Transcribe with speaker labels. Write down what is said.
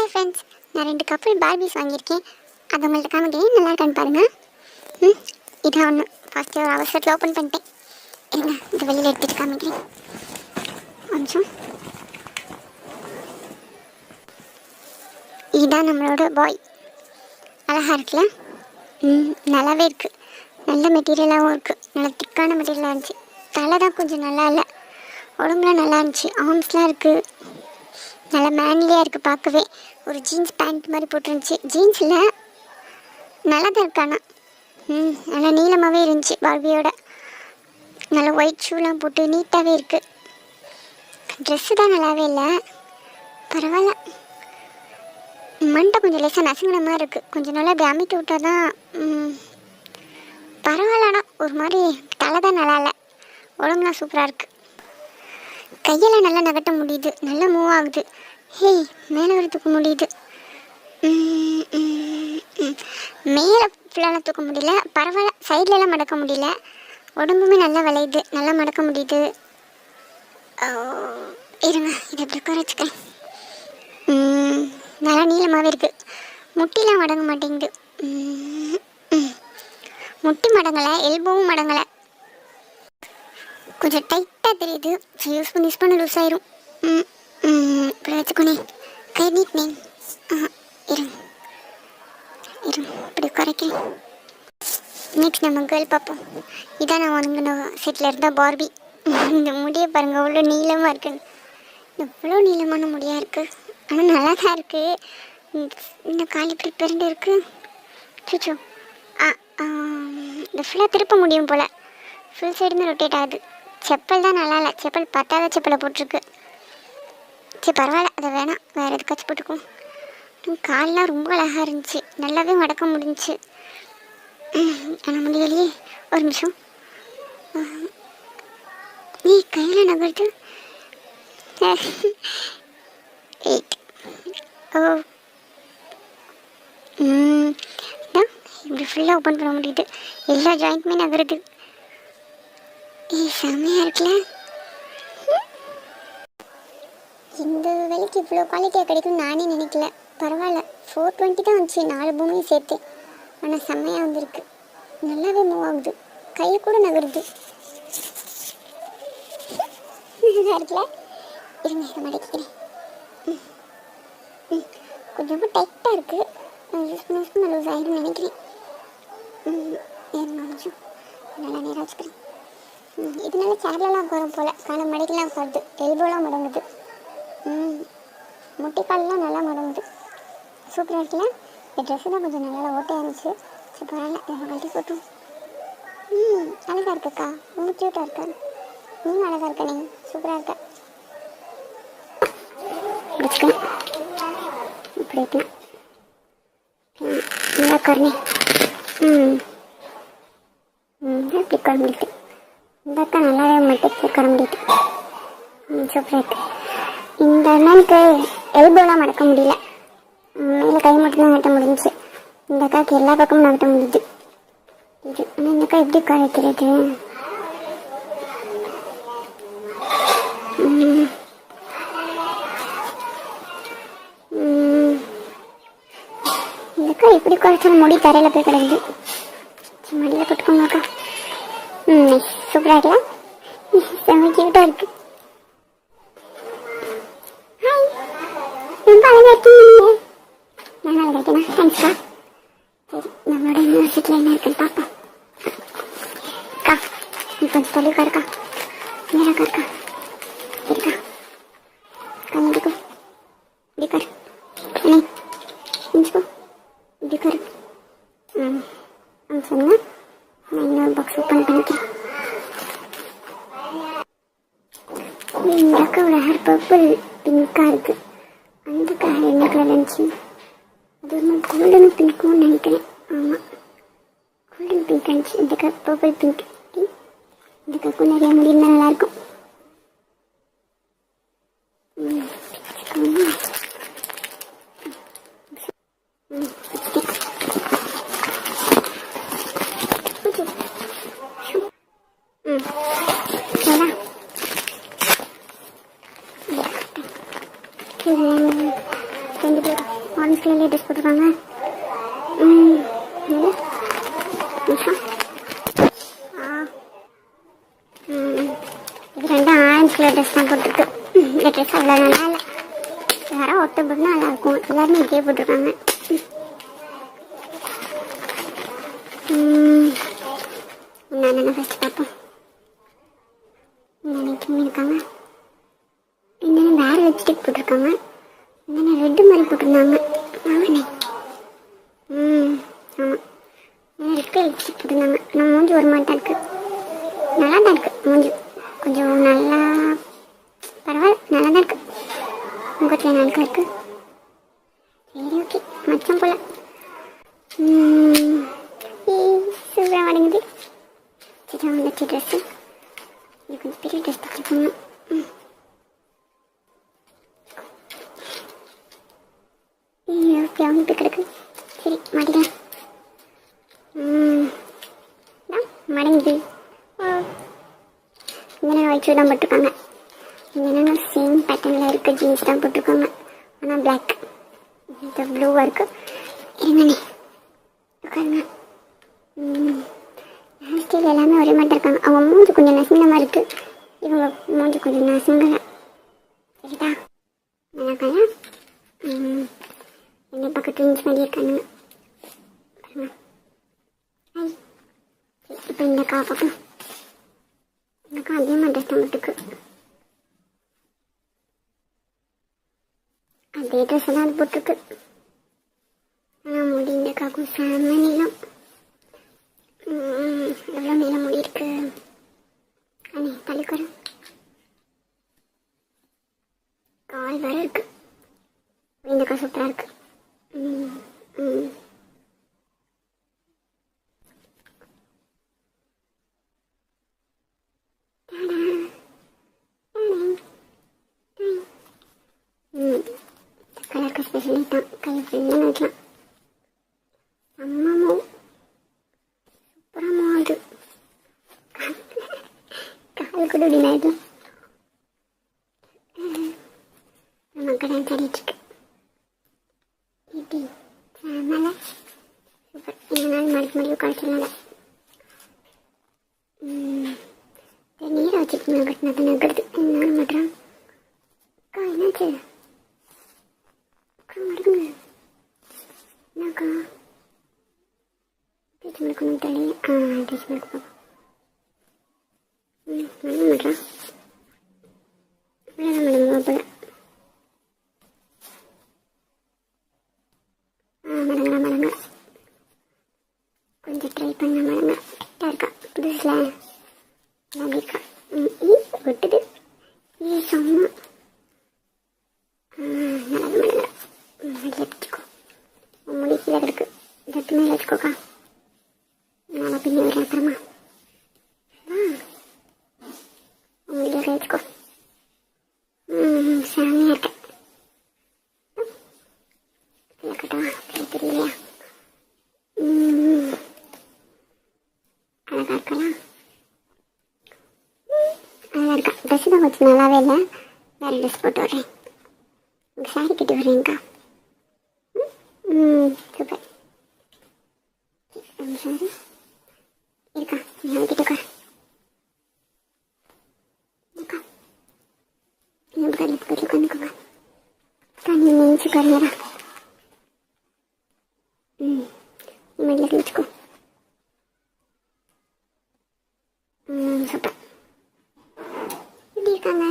Speaker 1: Hi friends, நான் 2 கப்பல் Barbie's வாங்கியிருக்கேன். அது உங்கள்கிட்ட காமிக்கிறேன், நல்லா இருக்கான்னு பாருங்கள். இதான் ஒன்று ஃபஸ்ட்டு ஒரு அவசரத்தில் ஓப்பன் பண்ணிட்டேன். என்ன இது வெளியில் எடுத்துகிட்டு காமிக்கிறேன் கொஞ்சம். இதுதான் நம்மளோட பாய். அழகாக இருக்குல்ல? நல்லாவே இருக்குது. நல்ல மெட்டீரியலாகவும் இருக்குது. நல்ல திக்கான மெட்டீரியலாக இருந்துச்சு. தலை தான் கொஞ்சம் நல்லா இல்லை, உடம்புலாம் நல்லா இருந்துச்சு. ஆர்ம்ஸ்லாம் இருக்குது, நல்லா மேன்லியாக இருக்குது பார்க்கவே. ஒரு ஜீன்ஸ் பேண்ட் மாதிரி போட்டுருந்துச்சு. ஜீன்ஸில் நல்லா தான் இருக்கானா. நல்லா நீளமாகவே இருந்துச்சு பார்பியோட. நல்லா ஒயிட் ஷூலாம் போட்டு நீட்டாகவே இருக்குது. ட்ரெஸ்ஸு தான் நல்லாவே இல்லை, பரவாயில்ல. மண்டை கொஞ்சம் லேசாக நசுங்கின மாதிரி இருக்குது. கொஞ்சம் நல்லா அப்படி அமைக்க விட்டால் தான் பரவாயில்லடா. ஒரு மாதிரி தலை தான் நல்லா இல்லை, உடம்புலாம் சூப்பராக இருக்குது. கையெல்லாம் நல்லா நகட்ட முடியுது, நல்லா மூவ் ஆகுது. ஹேய், மேலே வர தூக்க முடியுது. மேலே ஃபுல்லாக தூக்க முடியல, பரவாயில்ல. சைட்லலாம் மடக்க முடியல. உடம்புமே நல்லா விளையுது, நல்லா மடக்க முடியுது. இருங்க, இதை எப்படி உட்கார வச்சுக்கிறேன். நல்லா நீளமாகவே இருக்குது. முட்டிலாம் மடங்க மாட்டேங்குது. முட்டி மடங்கலை, எல்போவும் மடங்கலை. கொஞ்சம் டைட்டாக தெரியுது. யூஸ் பண்ண லூஸ் ஆயிரும். இப்படி வச்சுக்கோனே, கை நீட்னேன். இருங்க இப்படி குறைக்கிறேன். நெக்ஸ்ட் நம்ம கேர்ள் பார்ப்போம். இதான் நான் வாங்கின செட்டில் இருந்தால் பார்பி. இந்த முடியை பாருங்கள், அவ்வளோ நீளமாக இருக்குன்னு. எவ்வளோ நீளமான முடியாக இருக்குது, ஆனால் நல்லா தான் இருக்குது. இந்த கால் இப்படி பிறண்டு இருக்குது. சுச்சோ, இந்த ஃபுல்லாக திருப்ப முடியும் போல். ஃபுல் சைடுமே ரொட்டேட் ஆகுது. செப்பல் தான் நல்லா இல்லை, செப்பல் பத்தாத செப்பலை போட்டிருக்கு. சரி பரவாயில்ல, அதை வேணாம், வேறு எதுக்காச்சும் போட்டுக்குவோம். கால்லாம் ரொம்ப அழகாக இருந்துச்சு, நல்லாவே மடக்க முடிஞ்சிச்சு. ஆனால் முடியலையே. ஒரு நிமிஷம், நீ கையில் நகர்த்து. இப்படி ஃபுல்லாக ஓப்பன் பண்ண முடியுது. எல்லா ஜாயிண்ட்டுமே நகருது. செம்மையாக இருக்குல்ல? இந்த விலைக்கு இவ்வளோ குவாலிட்டியாக கிடைக்கும் நானே நினைக்கல. பரவாயில்ல, 420 தான் வந்துச்சு 4 பூமியும் சேர்த்து. ஆனால் செம்மையாக வந்துருக்கு, நல்லாவே மூவ் ஆகுது, கையை கூட நகருது. நல்லா இருக்குல்ல? இருங்க, இதை மடக்கிக்கிறேன். கொஞ்சம் டைட்டாக இருக்குது, யூஸ் பண்ண லூஸ் ஆகிடும் நினைக்கிறேன். கொஞ்சம் நல்லா நேராக வச்சுக்கிறேன். இதனால சேர்லலாம் உட்காரும் போல், காலம் மடக்கெலாம் உட்காருது, எல்போலாம் மடங்குது. முட்டைக்கால்லாம் நல்லா மடங்குது. சூப்பராக இருக்குல்ல? இந்த ட்ரெஸ்ஸு தான் கொஞ்சம் நல்லா ஓட்டையாக இருந்துச்சு. சரி பரவாயில்ல, இதை கழட்டி போட்டோம். அழகாக இருக்குக்கா, ரொம்ப க்யூட்டாக இருக்கா. நீயும் அழகாக இருக்க, நீ சூப்பராக இருக்க. பிடிச்சிக்கலாம் இப்படி இருக்கலாம். நல்லா கருணி. இப்படி குழம்பிட்டு இந்த அக்கா நல்லாவே மட்டும் குழம்பிட்டு சூப்பராக இருக்கு. இந்த அண்ணனுக்கு எல்போலாம் மடக்க முடியல, மேலே கை மட்டும்தான் நகட்ட முடிஞ்சிச்சு. இந்த அக்காவுக்கு எல்லா பக்கமும் நகட்ட முடியுது. ஆனால் இந்த அக்கா எப்படி குறைக்கிறது? இந்த அக்கா எப்படி குறைச்சாலும் முடி தரையில் போய் கிடக்குது. மடியில் போட்டுக்கோங்க அக்கா. சூப்பராக இருக்கலாம், செம்ம கியூட்டாக இருக்குது. ரொம்ப அழகாக இருக்கீங்க. நான் அழகாக இருக்கேனா? தேங்க்ஸ்க்கா. சரி, நம்மளோட யூனிவர்சிட்டியில் என்ன இருக்குன்னு பார்ப்போம். அக்கா, நீ கொஞ்சம் தெளிவாக இருக்கா, நேராக இருக்கா? சரிக்கா, கண்ணிக்கோ, இப்படி கரு அண்ணே, செஞ்சுக்கோ, இப்படி கரு. சொன்னால் நான் இன்னொரு பாக்ஸ் ஓப்பன் பண்ணிக்கிறேன். இந்த அக்காவோட ஹேர் பர்பிள் பிங்காக இருக்குது. அந்த ஹேர் என்ன கலர் இருந்துச்சு? அது ஒரு மாதிரி கோல்டன் பிங்க்கும் நினைக்கிறேன். ஆமாம், கோல்டன் பிங்க் இருந்துச்சு. இந்த பர்பிள் பிங்க். இந்த கக்கும் நிறைய முடியிருந்தால் நல்லாயிருக்கும். ரெண்டு பேரும் ஆரஞ்சு கலர்லேயே ட்ரெஸ் போட்டிருக்காங்க. ம் நிமிஷம். இது ரெண்டும் ஆரஞ்சு கலர் ட்ரெஸ் தான் போட்டிருக்கு. இந்த ட்ரெஸ் அவ்வளோ நல்லா இல்லை. யாரும் ஒருத்த போட்டுனா நல்லாயிருக்கும். எல்லாருமே இதே போட்டிருக்காங்க. என்னென்ன ஃபஸ்ட்டு பார்ப்போம். என்னென்ன இருக்காங்க. என்னென்ன வேறு லிப்ஸ்டிக் போட்டிருக்காங்க. என்னென்ன ரெட்டு மாதிரி போட்டிருந்தாங்க. ஆமாண்ணே. ஆமாம். ரெட் கலர் லிப்ஸ்டிக் போட்டிருந்தாங்க. நான் மூஞ்சி ஒரு மாதிரி தான் இருக்குது. நல்லா தான் இருக்குது மூஞ்சி. கொஞ்சம் நல்லா பரவாயில்ல, நல்லா தான் இருக்குது. முகத்தில் நல்லா இருக்குது. சரி ஓகே, மச்சம் போல் சூப்பராக வணங்குது. சரி வந்துச்சு ட்ரெஸ்ஸு. இது கொஞ்சம் பெரிய ட்ரெஸ் தைச்சிருக்கோங்க. ஓகே அவங்க கிடக்கு. சரி மாட்டிக்கலாம். மடங்குது. இங்கே ஒயிட் ஷூ தான் போட்டிருக்காங்க. என்னென்னா சேம் பேட்டர்னில் இருக்க ஜீன்ஸ் தான் போட்டிருக்காங்க. ஆனால் பிளாக் இந்த ப்ளூவாக இருக்குது. இருங்கண்ணே உட்காருங்க. ஹேர் ஸ்டைல் எல்லாமே ஒரே மாதிரி இருக்காங்க. அவங்க மூஞ்சி கொஞ்சம் நசுங்கின மாதிரி இருக்குது. இவங்க மூஞ்சி கொஞ்சம் நசுங்கலை. சரிதா நல்லா இருக்காங்க. என்னை பக்கத்து இன்ச் மாதிரி இருக்கானுங்க. இப்போ இந்த கா பார்ப்போம். இந்த கா அதே மாதிரி ட்ரெஸ் தான் போட்டுருக்கு. அதே ட்ரெஸ் தான் அது போட்டிருக்கு. ஆனால் முடி இந்த காக்கும் செம்ம நீளம். எவ்வளோ நீளம் முடி இருக்கு. அண்ணே தலைக்குற கால் வேற இருக்கு. இந்த கா சூப்பராக இருக்கு. கலருக்கு ஸ்பெஷலி தான் கை ஃபுல்லாக வைக்கலாம். அம்மாமோ சூப்பராக அது கால் கூட இப்படி ஆகிடலாம். நமக்கு டான்ஸ் ஆடிட்டுருக்கு. எப்படி மேலே சூப்பர். எங்கனாலும் மறுக்க முடியும் காய்ச்சலால். நீரை வச்சுட்டு மேலே கட்டினா தான் நகருது. என்னாலும் மாட்டுறான். என்னாச்சு மறுங்க என்னக்கா டீச் மறுக்கணும் தெரியல. டீச் மறுக்க பாப்பா. மறுக்க மாட்டான். அவ்வளோதான் மேடம் போல. மடங்க கொஞ்சம் ட்ரை பண்ண மடங்க. கரெக்டாக இருக்கா புதுசில் நல்லா இருக்கா. விட்டுது சும்மா நல்லது மடங்க. வச்சுக்கோ முடி கீழே இருக்கு. தட்டு மேலே வச்சுக்கோக்கா. நல்லா பின்னி வரேன் அப்புறமா. முடிய வச்சுக்கோ. சாமியாக இருக்கேன். கட்டவா தெரியலையா. அழகாக இருக்கலாம். அழகாக இருக்கா. ட்ரெஸ்ஸு தான் கொஞ்சம் நல்லாவே இல்லை. வேறு ட்ரெஸ் போட்டு வரேன். உங்கள் சாரி கட்டி வரேங்க்கா. சூப்பர். சாரி இருக்கா. நீ கிட்டக்கா இருக்கா. இன்னும் கல்வி கட்டி உட்காந்துக்கோங்க. தண்ணி நெஞ்சு கரையரா. மடியில் வச்சுக்கோ. சூப்பர். எப்படி இருக்காங்க.